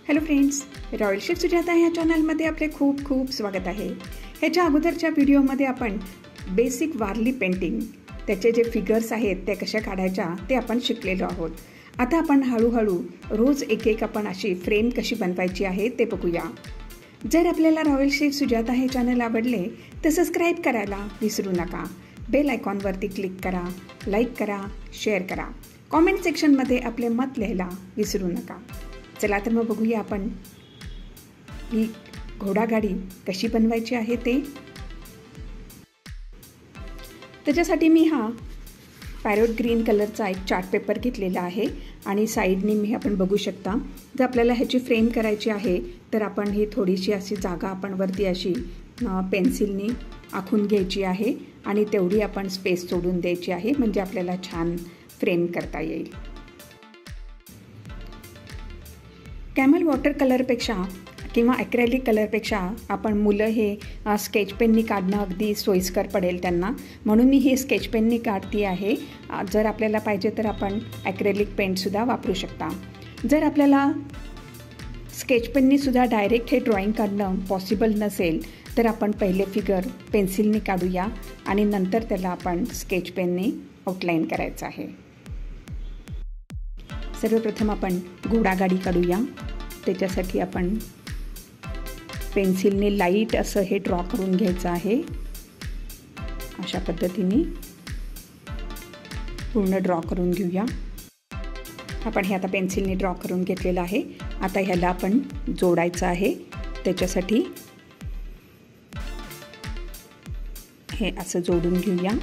Hello friends, royal chef Sujata ह्या चॅनलमध्ये आपले खूप खूप स्वागत आहे. ह्याच्या अगोदरच्या व्हिडिओमध्ये आपण बेसिक वारली पेंटिंग, त्याचे जे फिगर्स आहेत ते कशा काढायच्या ते आपण शिकलेलो आहोत. आता आपण हळूहळू रोज एक एक आपण अशी फ्रेम कशी बनवायची आहे ते बघूया. जर आपल्याला रॉयल शेफ सुजाता हे चॅनल आवडले तर सबस्क्राईब करायला विसरू नका. बेल आयकॉनवरती क्लिक करा, लाईक करा, शेअर करा. कॉमेंट सेक्शनमध्ये आपले मत लिहायला विसरू नका. चला तर मग बघूया आपण ही घोडागाडी कशी बनवायची आहे ते. त्याच्यासाठी मी हा पॅरोट ग्रीन कलरचा एक चार्ट पेपर घेतलेला आहे आणि साईडनी मी आपण बघू शकता. जर आपल्याला ह्याची फ्रेम करायची आहे तर आपण ही थोडीशी अशी जागा आपण वरती अशी पेन्सिलनी आखून घ्यायची आहे आणि तेवढी आपण स्पेस सोडून द्यायची आहे, म्हणजे आपल्याला छान फ्रेम करता येईल. कॅमल वॉटर कलरपेक्षा किंवा ॲक्रेलिक कलरपेक्षा आपण मुलं हे स्केच पेननी काढणं अगदी सोयीस्कर पडेल त्यांना, म्हणून मी हे स्केच पेननी काढती आहे. जर आपल्याला पाहिजे तर आपण ॲक्रेलिक पेंटसुद्धा वापरू शकता. जर आपल्याला स्केच पेननीसुद्धा डायरेक्ट हे ड्रॉईंग काढणं पॉसिबल नसेल तर आपण पहिले फिगर पेन्सिलनी काढूया आणि नंतर त्याला आपण स्केच पेननी आउटलाईन करायचं आहे. सर्वप्रथम आपण घोडागाडी काढूया. त्याच्यासाठी आपण पेन्सिलने लाईट असं हे ड्रॉ करून घ्यायचं आहे. अशा पद्धतीने पूर्ण ड्रॉ करून घेऊया. आपण हे आता पेन्सिलने ड्रॉ करून घेतलेलं आहे. आता ह्याला आपण जोडायचं आहे. त्याच्यासाठी हे असं जोडून घेऊया.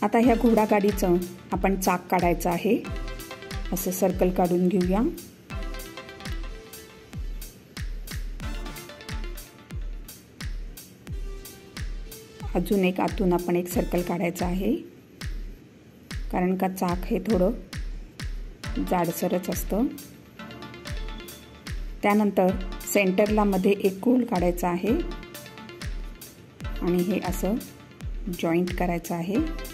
आता ह्या घोडागाडीचं आपण चाक काढायचं आहे. असं सर्कल काढून घेऊया. अजून एक आतून आपण एक सर्कल काढायचं आहे, कारण का चाक हे थोडं जाडसरच असतं. त्यानंतर सेंटरला मध्ये एक गोल काढायचा आहे आणि हे असं जॉईंट करायचं आहे.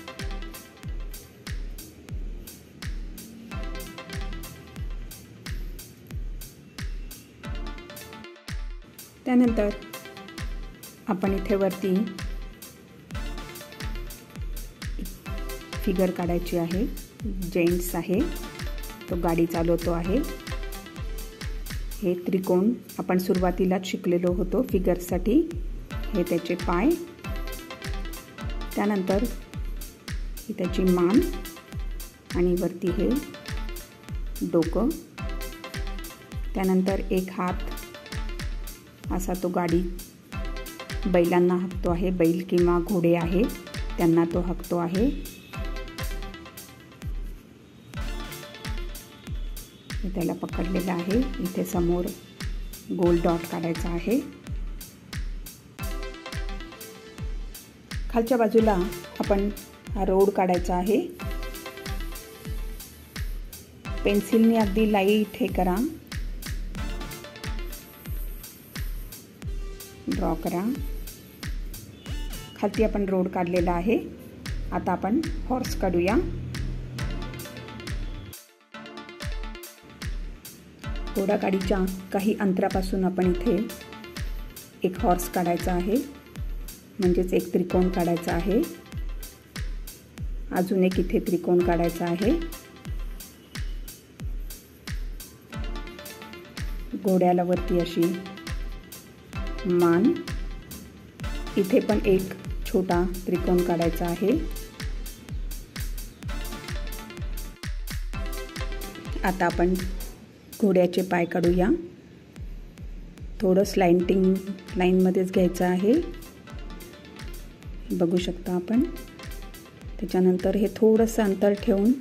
त्यानंतर आपण इथे वरती फिगर काढायची आहे. जेंट्स आहे, तो गाडी चालवतो आहे. हे त्रिकोण आपण सुरुवातीलाच शिकलेलो होतो फिगरसाठी. हे त्याचे पाय, त्यानंतर ही त्याची मान आणि वरती हे डोकं. त्यानंतर एक हात असा तो गाडी बैलांना हाकतो आहे. बैल किंवा घोडे आहे त्यांना तो हाकतो आहे. हे त्याला पकडलेलं आहे. इथे समोर गोल डॉट काढायचा आहे. खालच्या बाजूला आपण हा रोड काढायचा आहे. पेन्सिलने अगदी लाईट हे करा, ड्रॉ करा. खालती आपण रोड काढलेला आहे. आता आपण हॉर्स काढूया. घोडागाडीच्या काही अंतरापासून आपण इथे एक हॉर्स काढायचा आहे, म्हणजेच एक त्रिकोण काढायचा आहे. अजून एक इथे त्रिकोण काढायचा आहे. घोड्याला वरती अशी मान. इथे पण एक छोटा त्रिकोण काढायचा आहे. आता आपण घोड्याचे पाय काढूया. थोडं स्लाइंटिंग लाईनमध्येच घ्यायचं आहे, बघू शकता आपण. त्याच्यानंतर हे थोडंसं अंतर ठेवून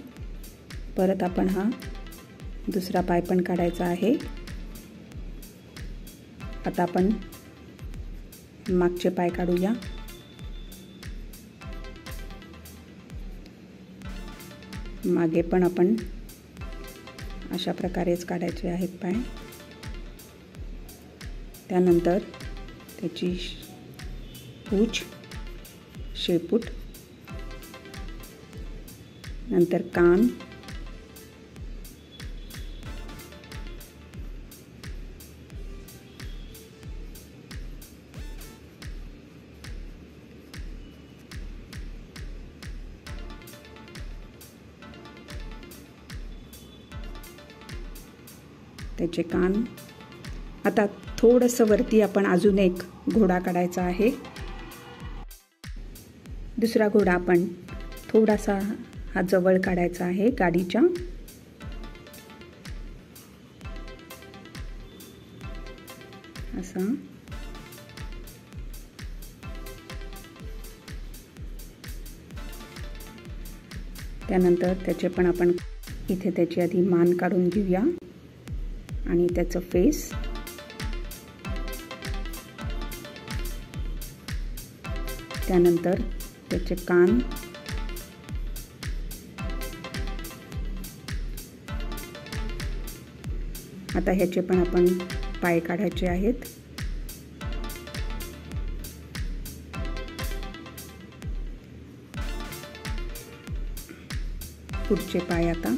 परत आपण हा दुसरा पाय पण काढायचा आहे. आता आपण मागचे पाय काढूया. मागे पण आपण अशा प्रकारेच काढायचे आहेत पाय. त्यानंतर त्याची पूछ, शेपूट नंतर कान, त्याचे कान. आता थोडंसं वरती आपण अजून एक घोडा काढायचा आहे. दुसरा घोडा आपण थोडासा हा जवळ काढायचा आहे गाडीच्या. असा. त्यानंतर त्याचे पण आपण इथे त्याची आधी मान काढून घेऊया आणि त्याचं फेस. त्यानंतर त्याचे कान. आता ह्याचे पण आपण पाय काढायचे आहेत. पुढचे पाय आता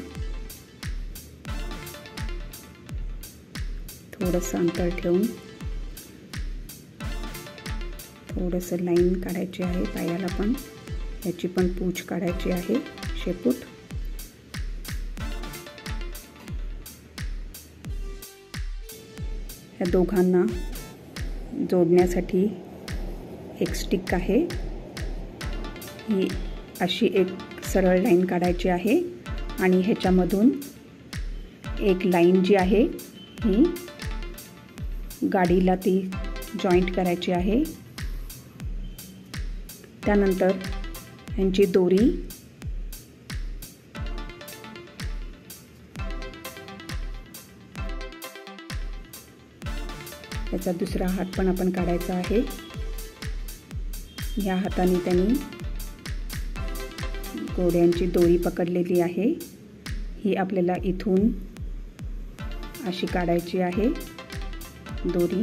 थोडंसं अंतर ठेवून थोडंसं लाईन काढायची आहे पायाला पण. याची पण पूछ काढायची आहे, शेपूट. ह्या दोघांना जोडण्यासाठी एक स्टिक आहे. ही अशी एक सरळ लाईन काढायची आहे आणि ह्याच्यामधून एक लाईन जी आहे ही गाडीला ती जॉईंट करायची आहे. त्यानंतर ह्यांची दोरी याचा दुसरा हात पण आपण काढायचा आहे. ह्या हाताने त्यांनी घोड्यांची दोरी पकडलेली आहे. ही आपल्याला इथून अशी काढायची आहे दोरी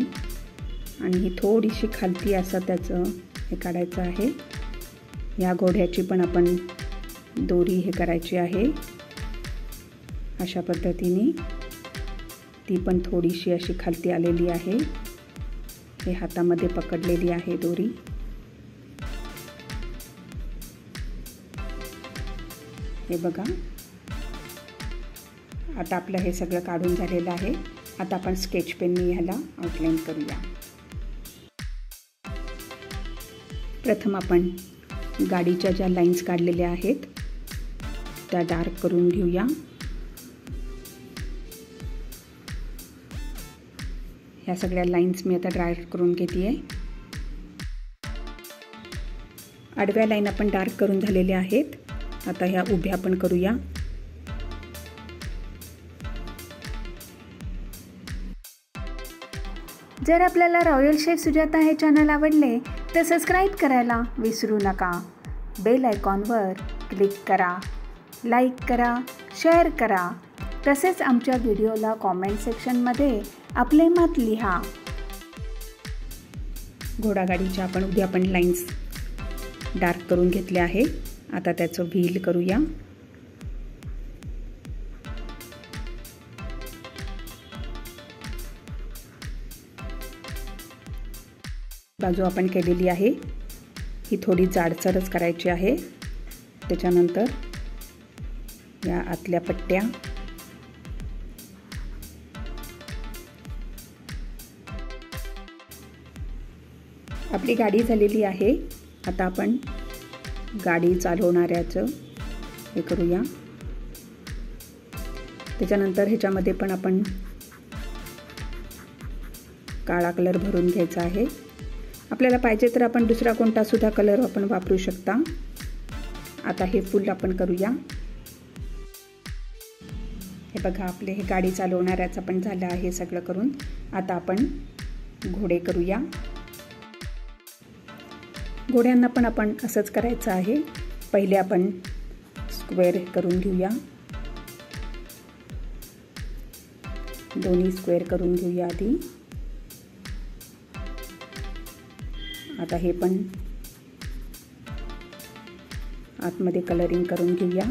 आणि ही थोडीशी खालती असं त्याचं हे काढायचं आहे. या घोड्याची पण आपण दोरी हे करायची आहे अशा पद्धतीने. ती पण थोडीशी अशी खालती आलेली आहे. हे हातामध्ये पकडलेली आहे दोरी. हे बघा, आता आपलं हे सगळं काढून झालेलं आहे. आता आपण स्केच पेनने ह्याला आउटलाईन करूया. प्रथम आपण गाडीच्या ज्या लाईन्स काढलेल्या आहेत त्या डार्क करून घेऊया. ह्या सगळ्या लाईन्स मी आता डार्क करून घेते आहे. आडव्या लाईन आपण डार्क करून झालेल्या आहेत. आता ह्या उभ्या पण करूया. जर आपल्याला रॉयल शेफ सुजाता हे चॅनल आवडले तर सबस्क्राईब करायला विसरू नका. बेल आयकॉनवर क्लिक करा, लाईक करा, शेअर करा. तसेच आमच्या व्हिडिओला कॉमेंट सेक्शनमध्ये आपले मत लिहा. घोडागाडीच्या आपण उभ्या पण लाईन्स डार्क करून घेतल्या आहे. आता त्याचं व्हील करूया. बाजू आपण केलेली आहे ही थोडी जाडसरच करायची आहे. त्याच्यानंतर या आतल्या पट्ट्या आपली गाडी झालेली आहे. आता आपण गाडी चालवणाऱ्याचं हे करूया. त्याच्यानंतर ह्याच्यामध्ये पण आपण काळा कलर भरून घ्यायचा आहे. आपल्याला पाहिजे तर आपण दुसरा कोणता सुद्धा कलर आपण वापरू शकता. आता हे फुल आपण करूया. हे बघा, आपले हे गाडी चालवणाऱ्याचं पण झालं आहे सगळं करून. आता आपण घोडे करूया. घोड्यांना पण आपण असंच करायचं आहे. पहिले आपण स्क्वेअर करून घेऊया. दोन्ही स्क्वेअर करून घेऊया आधी. आता हे पण आतमध्ये कलरिंग करून घेऊया.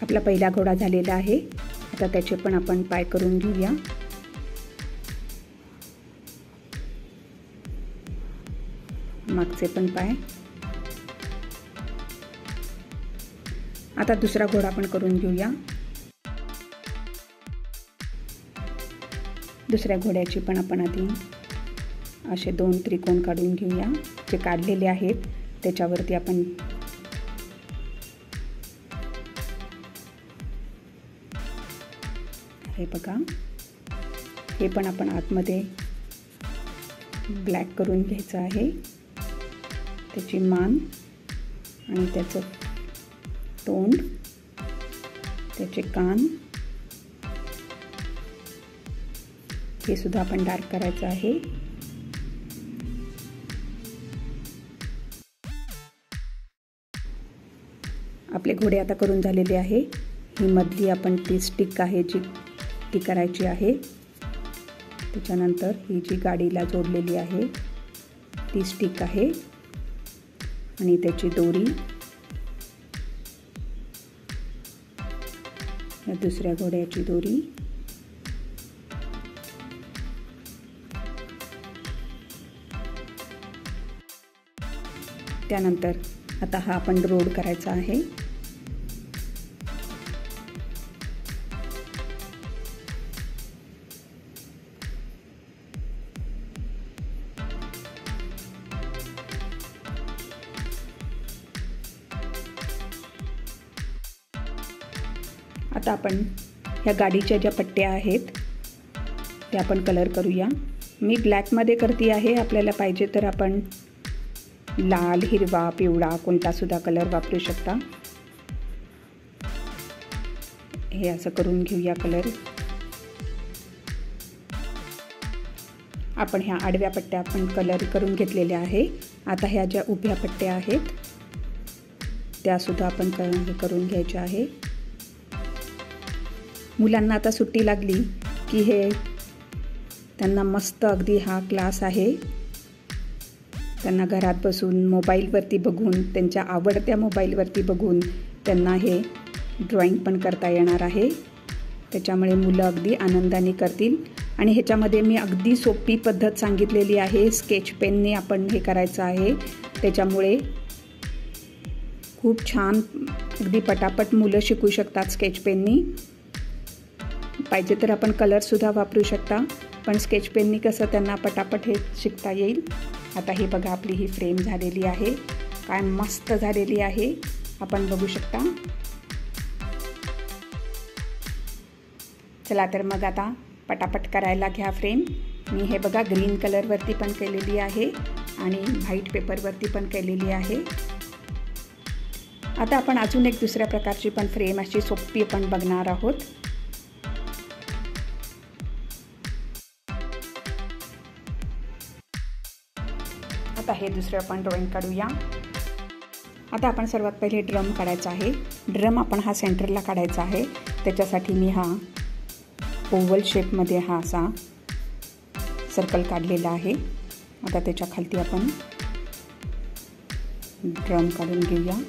आपला पहिला घोडा झालेला आहे। आता त्याचे पण आपण पाय करून घेऊया। मागचे पण पाय। आता दुसरा घोडा पण करून घेऊया। दुसऱ्या घोड्याची पण आपण आधी असे 2 त्रिकोण काढून घेऊया। जे काढलेले आहेत त्याच्यावरती आपण हे बघा, हे पण आपण आतमध्ये ब्लॅक करून घ्यायचं आहे। त्याची मान आणि त्याचं तोंड, त्याचे कान हे सुद्धा आपण डार्क करायचं आहे। आपले घोडे आता करून झालेले आहे। ही मधली आपण ती स्टिक आहे जी ती करायची आहे। त्याच्यानंतर ही जी गाडीला जोडलेली आहे ती स्टिक आहे आणि त्याची दोरी, या दुसऱ्या घोड्याची दोरी, त्यानंतर आता हा आपण रोड करायचा आहे। आता आपण ह्या गाडीच्या ज्या पट्ट्या आहेत त्या आपण कलर करूया। मी ब्लॅकमध्ये करते आहे, आपल्याला पाहिजे तर आपण लाल, हिरवा, पिवळा कोणता सुद्धा कलर वापरू शकता। हे असं करून घेऊया कलर। आपण ह्या आडव्या पट्ट्या आपण कलर करून घेतलेल्या आहे। आता ह्या ज्या उभ्या पट्ट्या आहेत त्या सुद्धा आपण करून घ्यायच्या आहे। मुलांना आता सुट्टी लागली की हे त्यांना मस्त अगदी हा क्लास आहे। त्यांना घरात बसून मोबाईलवरती बघून, त्यांच्या आवडत्या मोबाईलवरती बघून त्यांना हे ड्रॉइंग पण करता येणार आहे। त्याच्यामुळे मुलं अगदी आनंदाने करतील। आणि ह्याच्यामध्ये मी अगदी सोपी पद्धत सांगितलेली आहे। स्केच पेनने आपण हे करायचं आहे, त्याच्यामुळे खूप छान अगदी पटापट मुलं शिकू शकतात स्केच पेननी। पाहिजे तर आपण कलरसुद्धा वापरू शकता, पण स्केच पेननी कसं त्यांना पटापट हे शिकता येईल। आता हे बघा, आपली ही फ्रेम झालेली आहे, काय मस्त झालेली आहे, आपण बघू शकता। चला तर मग आता पटापट करायला घ्या फ्रेम। मी हे बघा ग्रीन कलरवरती पण केलेली आहे आणि व्हाईट पेपरवरती पण केलेली आहे। आता आपण अजून एक दुसऱ्या प्रकारची पण फ्रेम अशी सोपी पण बघणार आहोत। आता हे दुसरं आपण ड्रॉइंग काढूया। आता आपण सर्वात पहिले ड्रम काढायचा आहे। ड्रम आपण हा सेंटरला काढायचा आहे, त्याच्यासाठी मी हा ओव्हल शेपमध्ये हा असा सर्कल काढलेला आहे। आता त्याच्या खालती आपण ड्रम काढून घेऊया।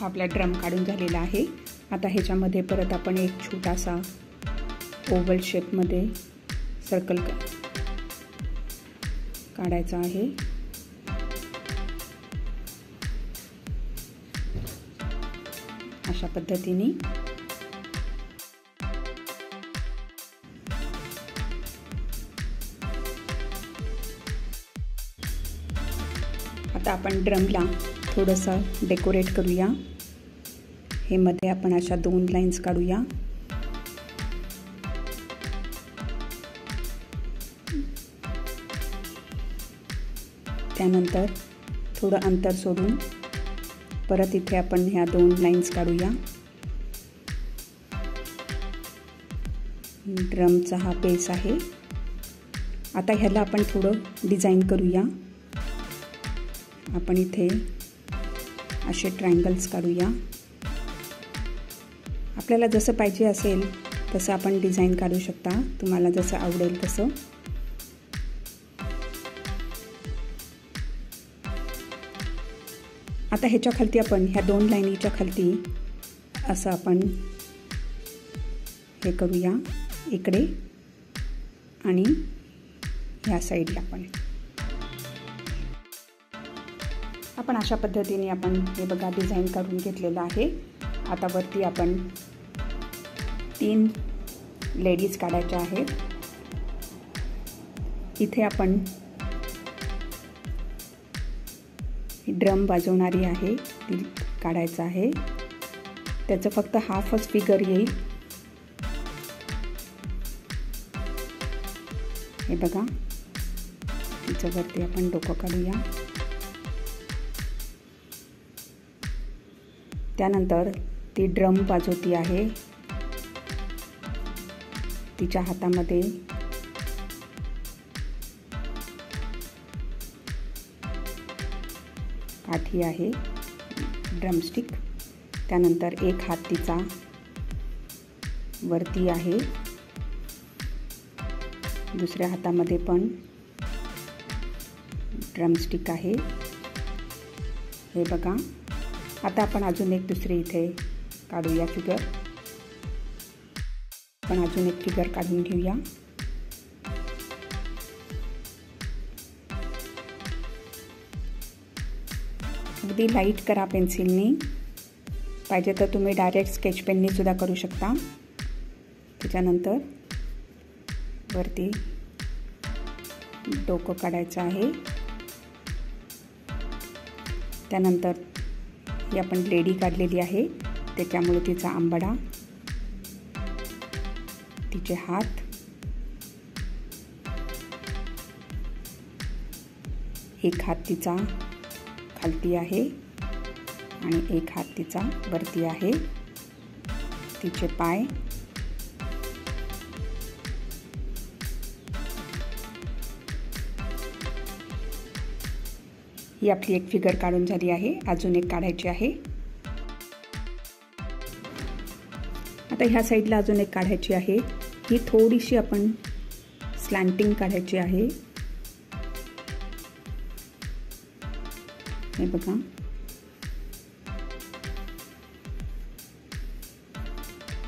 आपला ड्रम काढून झालेला आहे। आता ह्याच्यामध्ये परत आपण एक छोटासा ओव्हल शेपमध्ये सर्कल काढायचा आहे। अशा पद्धतीने आता आपण ड्रमला थोडंसं डेकोरेट करूया। हे मध्ये आपण अशा 2 लाईन्स काढूया। त्यानंतर थोडं अंतर सोडून परत इथे आपण ह्या 2 लाईन्स काढूया। ड्रमचा हा बेस आहे। आता ह्याला आपण थोडं डिझाईन करूया। आपण इथे असे ट्रायंगल्स काढूया. आपल्याला जसं पाहिजे असेल तसं आपण डिझाईन काढू शकता, तुम्हाला जसं आवडेल तसं. आता ह्याच्या खालती आपण ह्या 2 लाईनीच्या खालती असं आपण हे करूया, इकडे आणि ह्या साईडला आपण अशा पद्धतीने आपण हे बघा डिझाईन करून घेतलेलं आहे. आता वरती आपण 3 लेडीज काढायच्या आहेत. इथे आपण ड्रम वाजवणारी आहे ती काढायचं आहे. त्याचं फक्त हाफच फिगर येईल. हे बघा, तिचं वरती आपण डोकं काढूया. त्यानंतर ती ड्रम वाजवती आहे. तिच्या हातामध्ये काठी आहे, ड्रमस्टिक. त्यानंतर एक हात तिचा वरती आहे, दुसऱ्या हातामध्ये पण ड्रमस्टिक आहे. हे बघा. आता आपण अजून एक दुसरी इथे काढूया फिगर. आपण अजून एक फिगर काढून घेऊया. अगदी लाईट करा पेन्सिलनी. पाहिजे तर तुम्ही डायरेक्ट स्केच पेननी सुद्धा करू शकता. त्याच्यानंतर वरती डोकं काढायचं आहे. त्यानंतर ही आपण लेडी काढलेली आहे, त्याच्यामुळे तिचा आंबाडा, तिचे हात, एक हात तिचा खालती आहे आणि एक हात तिचा वरती आहे. तिचे पाय, ही आपली एक फिगर काढून झाली आहे. अजून एक काढायची आहे. आता ह्या साईडला अजून एक काढायची आहे. ही थोडीशी आपण स्लॅन्टिंग काढायची आहे. हे बघा.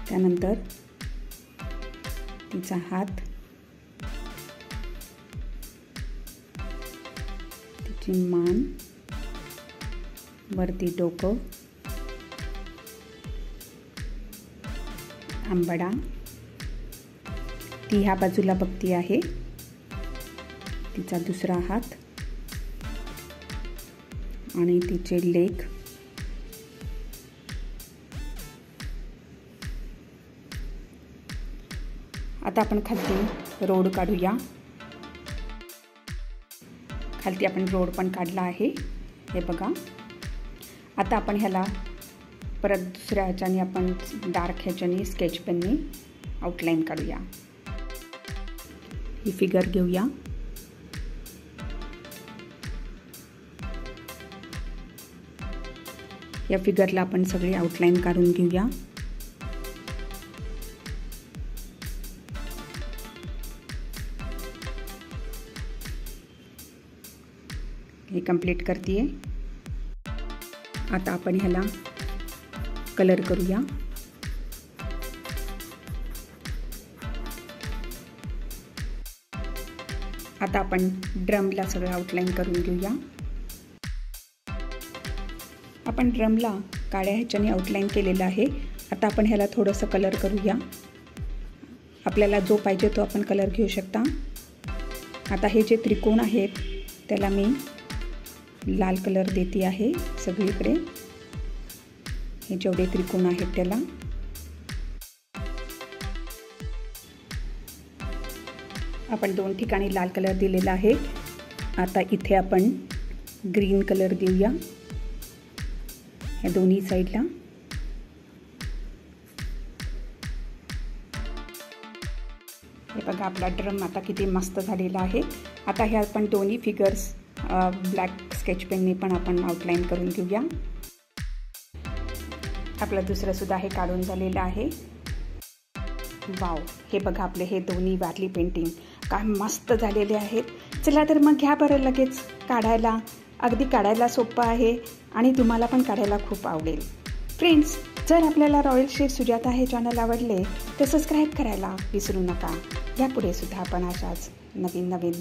त्यानंतर तिचा हात, तिची मान, वरती डोकं, आंबाडा. ती ह्या बाजूला बघती आहे, तिचा दुसरा हात आणि तिचे लेग. आता आपण खालती रोड काढूया. खालती आपण रोड पण काढला आहे. हे बघा. आता आपण ह्याला परत दुसऱ्या ह्याच्याने आपण डार्क ह्याच्याने स्केच पेनने आउटलाईन काढूया. ही फिगर घेऊया. या फिगरला आपण सगळी आउटलाईन काढून घेऊया. हे कंप्लीट करते. आता आपण ह्याला कलर करूया. आता आपण ड्रमला सगळं आउटलाईन करून घेऊया. आपण ड्रमला काळ्या ह्याच्याने आउटलाईन केलेलं आहे. आता आपण ह्याला थोडंसं कलर करूया. आपल्याला जो पाहिजे तो आपण कलर घेऊ शकता. आता हे जे त्रिकोण आहेत त्याला मी लाल कलर देते आहे सगळीकडे. हे जेवढे त्रिकोण आहेत त्याला. आपण 2 ठिकाणी लाल कलर दिलेला आहे. आता इथे आपण ग्रीन कलर देऊया या दोन्ही साईडला. हे बघा आपला ड्रम आता किती मस्त झालेला आहे. आता ह्या आपण दोन्ही फिगर्स ब्लॅक स्केच पेनने पण आपण आउटलाईन करून घेऊया. आपलं दुसरंसुद्धा हे काढून झालेलं आहे. वाव, हे बघा आपले हे दोन्ही वारली पेंटिंग काय मस्त झालेले आहेत. चला तर मग घ्या बरं लगेच काढायला. अगदी काढायला सोपं आहे आणि तुम्हाला पण काढायला खूप आवडेल. फ्रेंड्स, जर आपल्याला रॉयल शेफ सुजाता हे चॅनल आवडले तर सबस्क्राईब करायला विसरू नका. यापुढे सुद्धा आपण अशाच नवीन नवीन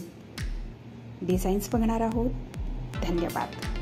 डिझाईन्स बघणार आहोत. धन्यवाद.